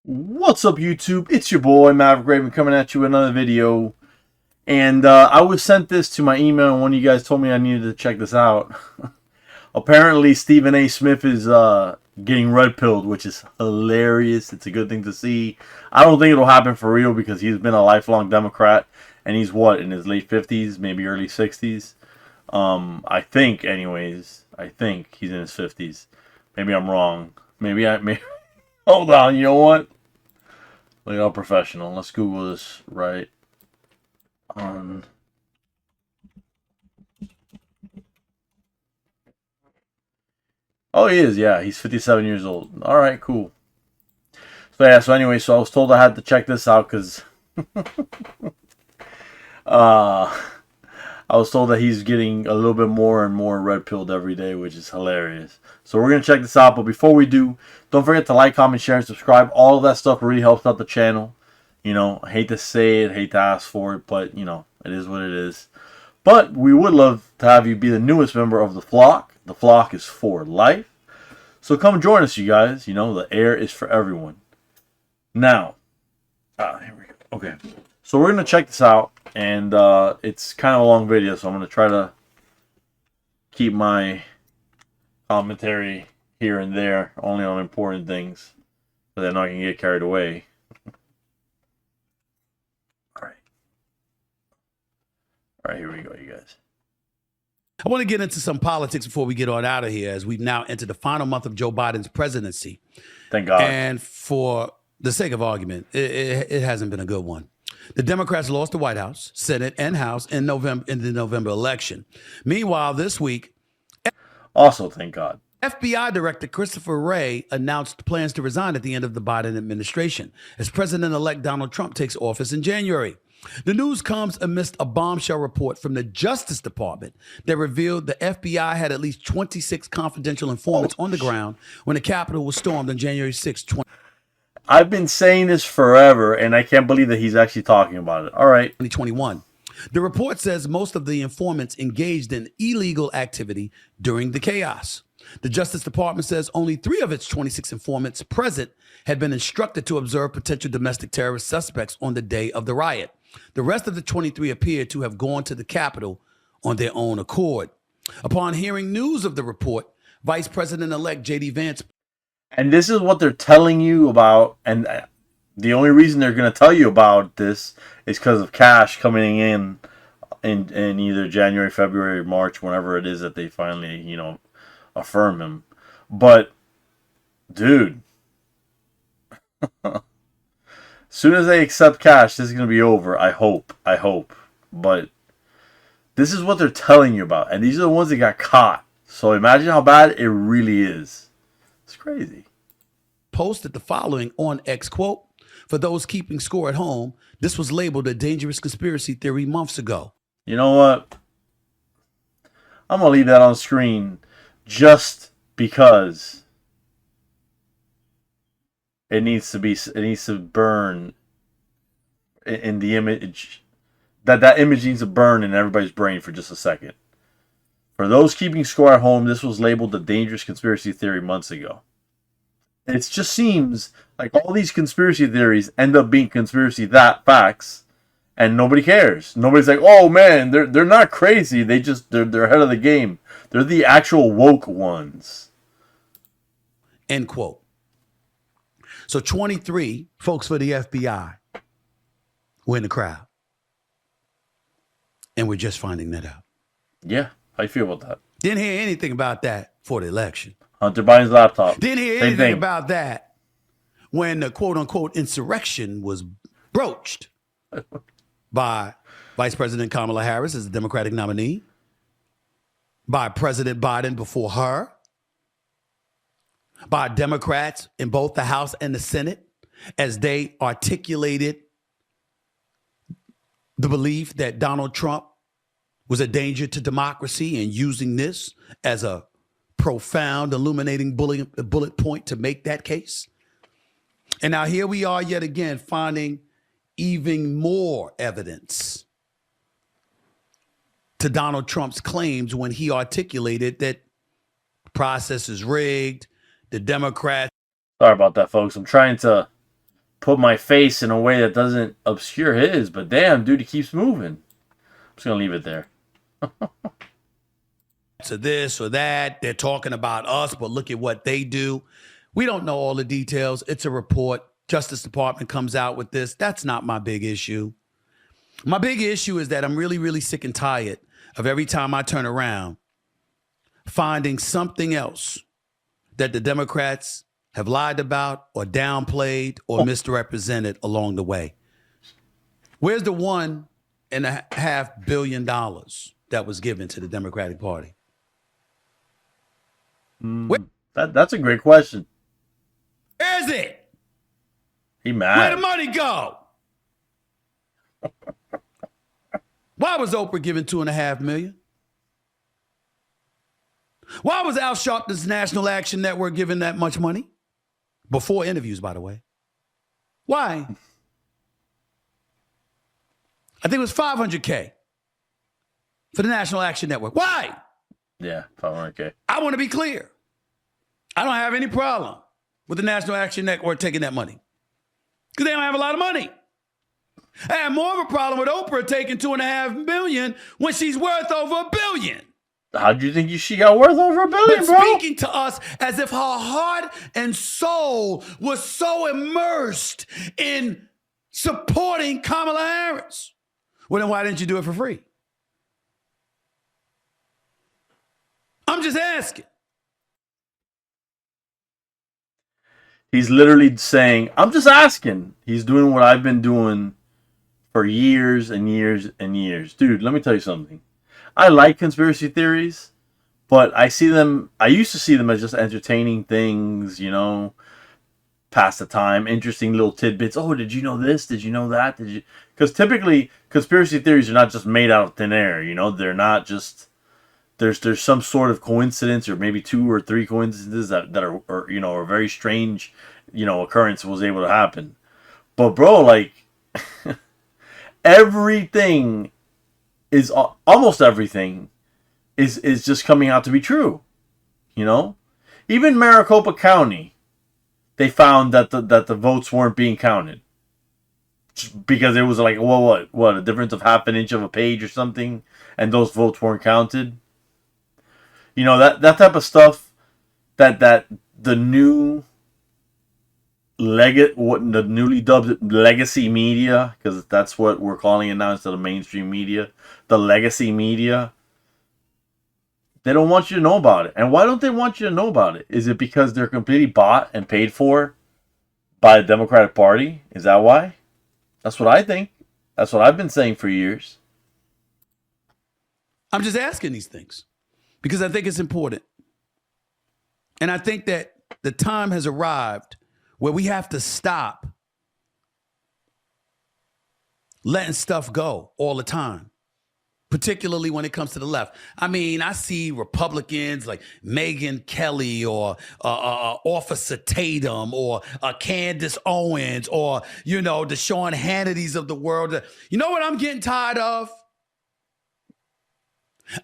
What's up, YouTube? It's your boy Maverick Raven coming at you with another video. And I was sent this to my email, and one of you guys told me I needed to check this out. Apparently, Stephen A. Smith is getting red pilled, which is hilarious. It's a good thing to see. I don't think it'll happen for real because he's been a lifelong Democrat, and he's what, in his late 50s, maybe early 60s. I think, anyways. I think he's in his 50s. Maybe I'm wrong. Maybe. Hold on. You know what? Look how professional. Let's Google this right on. Oh, he is. Yeah, he's 57 years old. All right, cool. So yeah. So anyway, so I was told I had to check this out because uh, I was told that he's getting a little bit more and more red pilled every day, which is hilarious. So we're gonna check this out. But before we do, don't forget to like, comment, share, and subscribe. All of that stuff really helps out the channel. You know, I hate to say it, hate to ask for it, but you know, it is what it is. But we would love to have you be the newest member of the flock. The flock is for life. So come join us, you guys. You know, the air is for everyone. Now, here we go. Okay. So we're going to check this out. And it's kind of a long video, so I'm going to try to keep my commentary here and there, only on important things, so that I can get carried away. All right, here we go, you guys. I want to get into some politics before we get on out of here, as we've now entered the final month of Joe Biden's presidency. Thank God. And for the sake of argument, it hasn't been a good one. The Democrats lost the White House, Senate, and House in the November election. Meanwhile, this week, also, thank God, FBI Director Christopher Wray announced plans to resign at the end of the Biden administration as President-elect Donald Trump takes office in January. The news comes amidst a bombshell report from the Justice Department that revealed the FBI had at least 26 confidential informants on the ground when the Capitol was stormed on January 6, 2021. I've been saying this forever, and I can't believe that he's actually talking about it. All right. 2021. The report says most of the informants engaged in illegal activity during the chaos. The Justice Department says only 3 of its 26 informants present had been instructed to observe potential domestic terrorist suspects on the day of the riot. The rest of the 23 appeared to have gone to the Capitol on their own accord. Upon hearing news of the report, Vice President-elect J.D. Vance. And this is what they're telling you about, and the only reason they're going to tell you about this is because of cash coming in either January, February, March, whenever it is that they finally, you know, affirm him. But, dude, as soon as they accept cash, this is going to be over. I hope. But this is what they're telling you about. And these are the ones that got caught. So imagine how bad it really is. It's crazy. Posted the following on X, quote, "For those keeping score at home, this was labeled a dangerous conspiracy theory months ago." You know what? I'm going to leave that on screen just because it needs to burn in the image. That image needs to burn in everybody's brain for just a second. For those keeping score at home, this was labeled a dangerous conspiracy theory months ago. It just seems like all these conspiracy theories end up being conspiracy facts, and nobody cares. Nobody's like, "Oh man, they're not crazy. They're ahead of the game. They're the actual woke ones." End quote. So 23 folks for the FBI were in the crowd. And we're just finding that out. Yeah, how you feel about that? Didn't hear anything about that for the election. Hunter Biden's laptop. Didn't hear anything about that when the quote-unquote insurrection was broached by Vice President Kamala Harris as the Democratic nominee, by President Biden before her, by Democrats in both the House and the Senate as they articulated the belief that Donald Trump was a danger to democracy and using this as a profound, illuminating bullet point to make that case. And now here we are yet again finding even more evidence to Donald Trump's claims when he articulated that the process is rigged, the Democrats. Sorry about that, folks. I'm trying to put my face in a way that doesn't obscure his. But damn, dude, he keeps moving. I'm just gonna leave it there. To this or that, they're talking about us, but look at what they do. We don't know all the details. It's a report. Justice Department comes out with this. That's not my big issue. My big issue is that I'm really, really sick and tired of every time I turn around finding something else that the Democrats have lied about or downplayed or misrepresented along the way. Where's the $1.5 billion that was given to the Democratic Party? That's a great question. Where is it? He mad. Where'd the money go? Why was Oprah given $2.5 million? Why was Al Sharpton's National Action Network given that much money? Before interviews, by the way. Why? I think it was $500K for the National Action Network. Why? Yeah, $500K. I want to be clear. I don't have any problem with the National Action Network taking that money because they don't have a lot of money. I have more of a problem with Oprah taking $2.5 million when she's worth over $1 billion. How do you think she got worth over $1 billion, But bro? speaking to us as if her heart and soul was so immersed in supporting Kamala Harris. Well, then why didn't you do it for free? I'm just asking. He's literally saying, I'm just asking. He's doing what I've been doing for years and years and years. Dude, let me tell you something. I like conspiracy theories, but I used to see them as just entertaining things, you know, pass the time, interesting little tidbits. Oh, did you know this? Did you know that? Because typically conspiracy theories are not just made out of thin air, you know, they're not just, there's some sort of coincidence or maybe 2 or 3 coincidences that are you know, a very strange, you know, occurrence was able to happen. But bro, like everything is almost everything is just coming out to be true, you know. Even Maricopa County, they found that the votes weren't being counted because it was like what a difference of half an inch of a page or something, and those votes weren't counted. You know, that type of stuff that the the newly dubbed legacy media, because that's what we're calling it now instead of mainstream media, the legacy media, they don't want you to know about it. And why don't they want you to know about it? Is it because they're completely bought and paid for by the Democratic Party? Is that why? That's what I think. That's what I've been saying for years. I'm just asking these things because I think it's important. And I think that the time has arrived where we have to stop letting stuff go all the time, particularly when it comes to the left. I mean, I see Republicans like Megyn Kelly or Officer Tatum or Candace Owens or, you know, the Sean Hannitys of the world. You know what I'm getting tired of?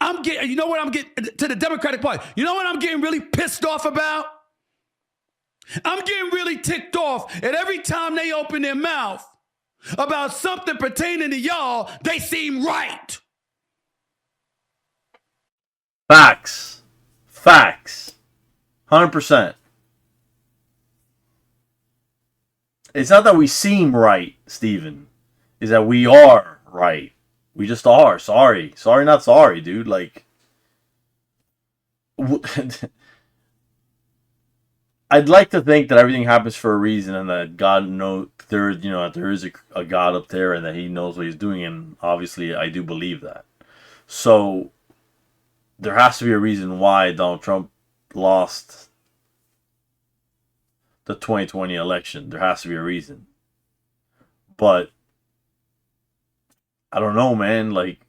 You know what I'm getting to the Democratic Party? You know what I'm getting really pissed off about? I'm getting really ticked off at every time they open their mouth about something pertaining to y'all, they seem right. Facts. 100%. It's not that we seem right, Steven. It's that we are right. We just are. Sorry, not sorry, dude. Like, I'd like to think that everything happens for a reason, and that God knows there is a God up there, and that He knows what He's doing. And obviously, I do believe that. So there has to be a reason why Donald Trump lost the 2020 election. There has to be a reason. But I don't know, man. Like,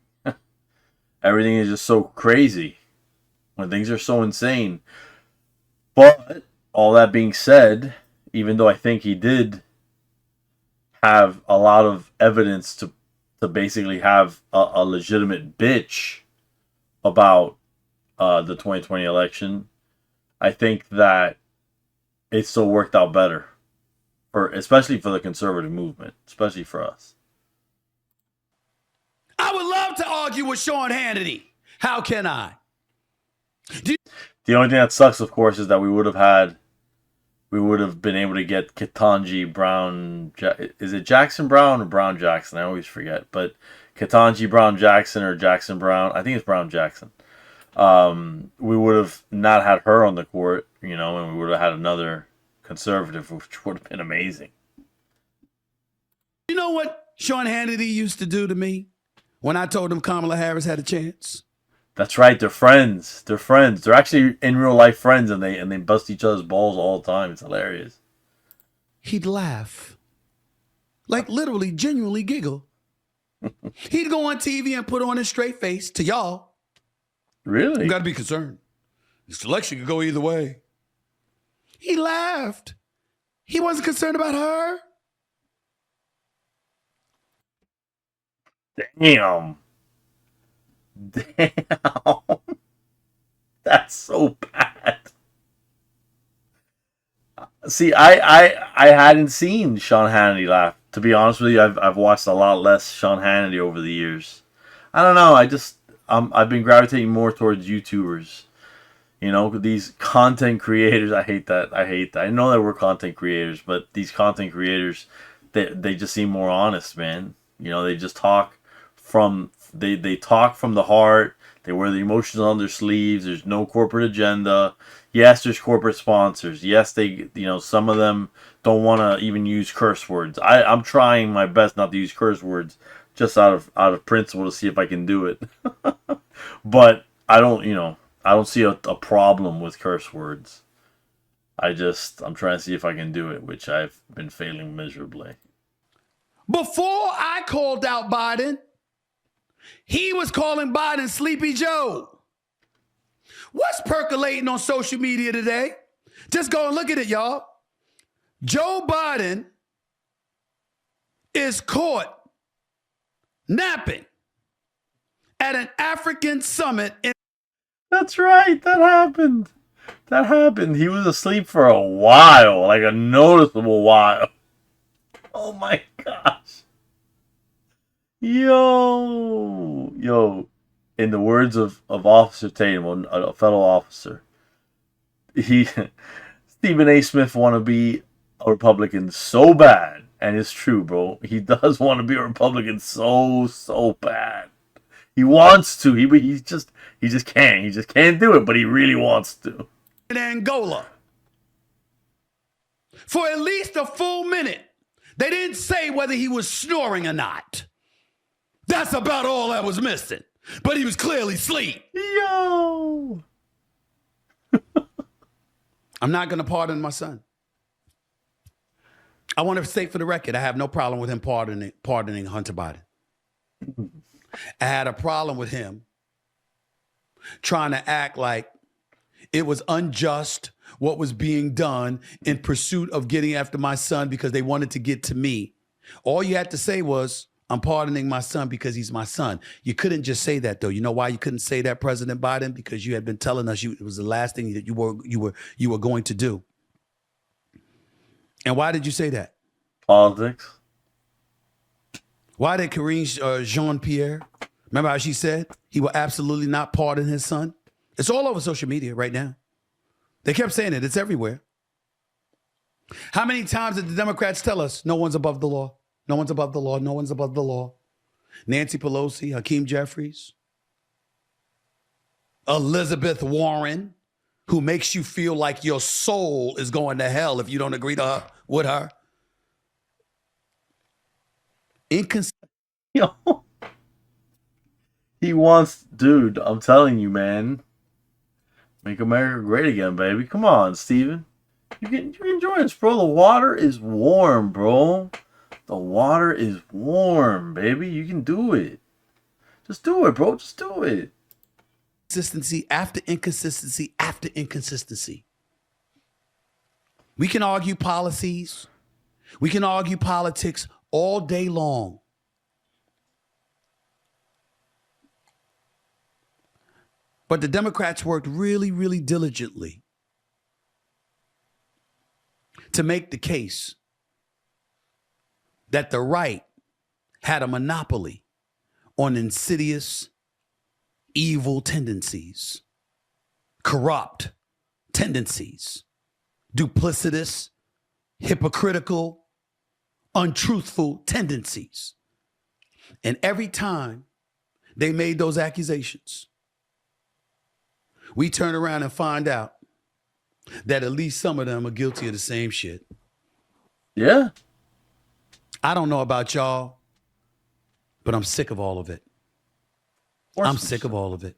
everything is just so crazy when things are so insane. But all that being said, even though I think he did have a lot of evidence to basically have a legitimate bitch about the 2020 election, I think that it still worked out better for especially for the conservative movement, especially for us. I would love to argue with Sean Hannity. How can I? The only thing that sucks, of course, is that we would have been able to get Ketanji Brown. Is it Jackson Brown or Brown Jackson? I always forget. But Ketanji Brown Jackson or Jackson Brown. I think it's Brown Jackson. We would have not had her on the court, and we would have had another conservative, which would have been amazing. You know what Sean Hannity used to do to me when I told him Kamala Harris had a chance? That's right. They're friends. They're actually in real life friends, and they bust each other's balls all the time. It's hilarious. He'd laugh, like literally, genuinely giggle. He'd go on TV and put on his straight face to y'all. Really? You got to be concerned. This election could go either way. He laughed. He wasn't concerned about her. Damn. That's so bad. See, I hadn't seen Sean Hannity laugh. To be honest with you, I've watched a lot less Sean Hannity over the years. I don't know. I've been gravitating more towards YouTubers. These content creators. I hate that. I know that we're content creators, but these content creators, they just seem more honest, man. They just talk from they talk from the heart. They wear the emotions on their sleeves. There's no corporate agenda. Yes, there's corporate sponsors. Yes, some of them don't want to even use curse words. I'm trying my best not to use curse words, just out of principle, to see if I can do it. But I don't see a problem with curse words. I'm trying to see if I can do it, which I've been failing miserably. Before I called out Biden, he was calling Biden Sleepy Joe. What's percolating on social media today? Just go and look at it, y'all. Joe Biden is caught napping at an African summit. That's right. That happened. He was asleep for a while, like a noticeable while. Oh my gosh. Yo. In the words of Officer Tatum, a fellow officer, Stephen A. Smith want to be a Republican so bad, and it's true, bro. He does want to be a Republican so bad. He wants to. He just can't. He just can't do it, but he really wants to. In Angola, for at least a full minute, they didn't say whether he was snoring or not. That's about all that was missing. But he was clearly asleep. Yo! I'm not going to pardon my son. I want to state for the record, I have no problem with him pardoning Hunter Biden. I had a problem with him trying to act like it was unjust what was being done in pursuit of getting after my son because they wanted to get to me. All you had to say was, I'm pardoning my son because he's my son. You couldn't just say that, though. You know why you couldn't say that, President Biden? Because you had been telling us it was the last thing that you were going to do. And why did you say that? Politics. Why did Karine Jean-Pierre, remember how she said he will absolutely not pardon his son? It's all over social media right now. They kept saying it. It's everywhere. How many times did the Democrats tell us no one's above the law? No one's above the law. No one's above the law. Nancy Pelosi, Hakeem Jeffries, Elizabeth Warren, who makes you feel like your soul is going to hell if you don't agree with her. Yo. He wants, dude, I'm telling you, man. Make America great again, baby. Come on, Steven. You can join us, bro. The water is warm, bro. The water is warm, baby. You can do it. Just do it, bro. Just do it. Consistency after inconsistency after inconsistency. We can argue policies. We can argue politics all day long. But the Democrats worked really, really diligently to make the case that the right had a monopoly on insidious, evil tendencies, corrupt tendencies, duplicitous, hypocritical, untruthful tendencies. And every time they made those accusations, we turn around and find out that at least some of them are guilty of the same shit. Yeah. I don't know about y'all, but I'm sick of all of it. I'm sick of all of it.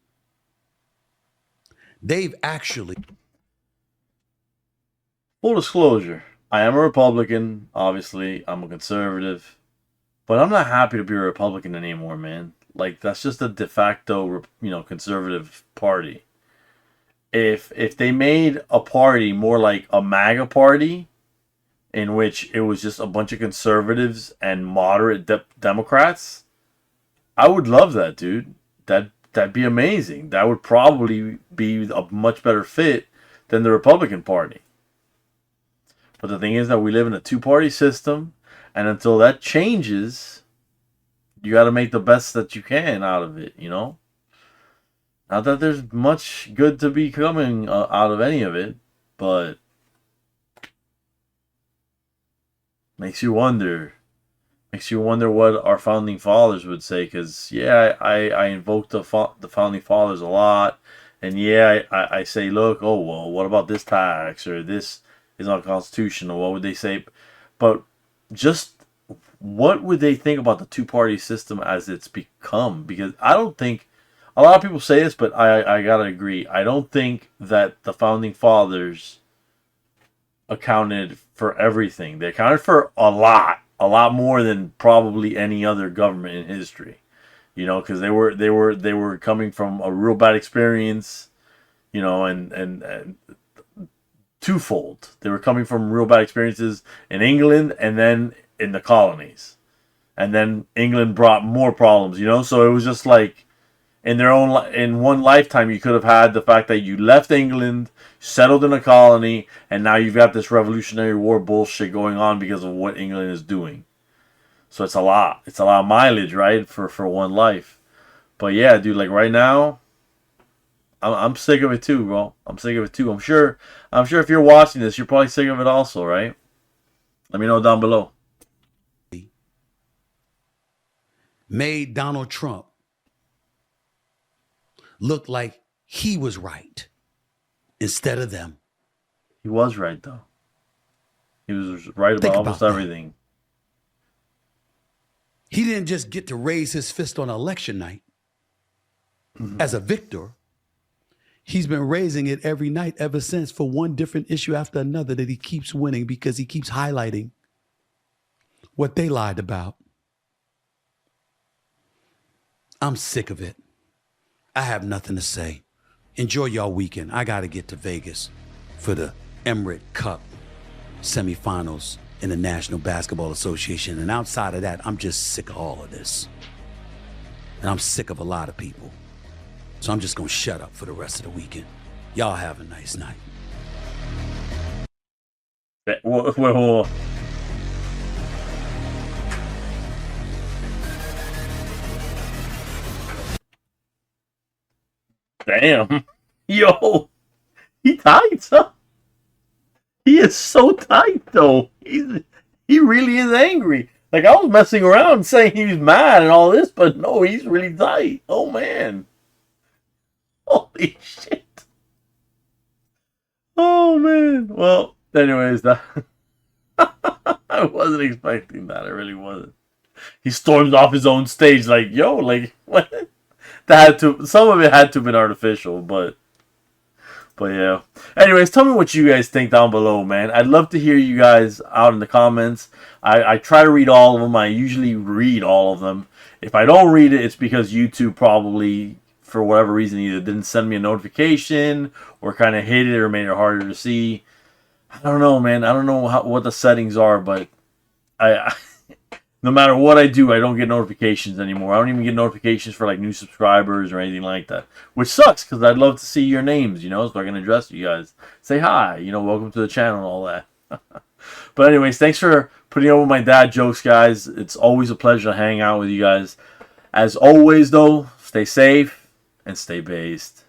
They've actually... Full disclosure, I am a Republican. Obviously, I'm a conservative. But I'm not happy to be a Republican anymore, man. Like, that's just a de facto, conservative party. If they made a party more like a MAGA party, in which it was just a bunch of conservatives and moderate Democrats, I would love that, dude. That'd be amazing. That would probably be a much better fit than the Republican Party. But the thing is that we live in a two-party system, and until that changes, you got to make the best that you can out of it, you know? Not that there's much good to be coming out of any of it, but makes you wonder. Makes you wonder what our founding fathers would say, because, yeah, I invoke the founding fathers a lot, and yeah, I say, look, oh, well, what about this tax, or this is unconstitutional, what would they say? But just what would they think about the two-party system as it's become? Because I don't think, a lot of people say this, but I gotta agree, I don't think that the founding fathers accounted for everything. They accounted for a lot more than probably any other government in history, because they were coming from a real bad experience, and twofold. They were coming from real bad experiences in England and then in the colonies, and then England brought more problems, so it was just like in one lifetime you could have had the fact that you left England, settled in a colony, and now you've got this Revolutionary War bullshit going on because of what England is doing. So it's a lot of mileage, right, for one life. But yeah, dude, like right now, I'm sick of it too, bro. I'm sick of it too. I'm sure if you're watching this, you're probably sick of it also, right? Let me know down below. Made Donald Trump look like he was right instead of them. He was right, though. He was right about almost everything. He didn't just get to raise his fist on election night as a victor. He's been raising it every night ever since for one different issue after another that he keeps winning because he keeps highlighting what they lied about. I'm sick of it. I have nothing to say. Enjoy y'all weekend. I got to get to Vegas for the Emirates Cup semifinals in the National Basketball Association. And outside of that, I'm just sick of all of this. And I'm sick of a lot of people. So I'm just going to shut up for the rest of the weekend. Y'all have a nice night. Whoa. Damn. Yo. He tight, huh? He is so tight, though. He really is angry. Like, I was messing around saying he was mad and all this, but no, he's really tight. Oh, man. Holy shit. Oh, man. Well, anyways, I wasn't expecting that. I really wasn't. He storms off his own stage like, yo, like, what? Some of it had to have been artificial, but yeah. Anyways, tell me what you guys think down below, man. I'd love to hear you guys out in the comments. I try to read all of them. I usually read all of them. If I don't read it, it's because YouTube probably, for whatever reason, either didn't send me a notification or kind of hid it or made it harder to see. I don't know, man. I don't know what the settings are, but no matter what I do, I don't get notifications anymore. I don't even get notifications for like new subscribers or anything like that, which sucks because I'd love to see your names, so I can address you guys, say hi, welcome to the channel and all that. But anyways, thanks for putting up with my dad jokes, guys. It's always a pleasure to hang out with you guys. As always, though, stay safe and stay based.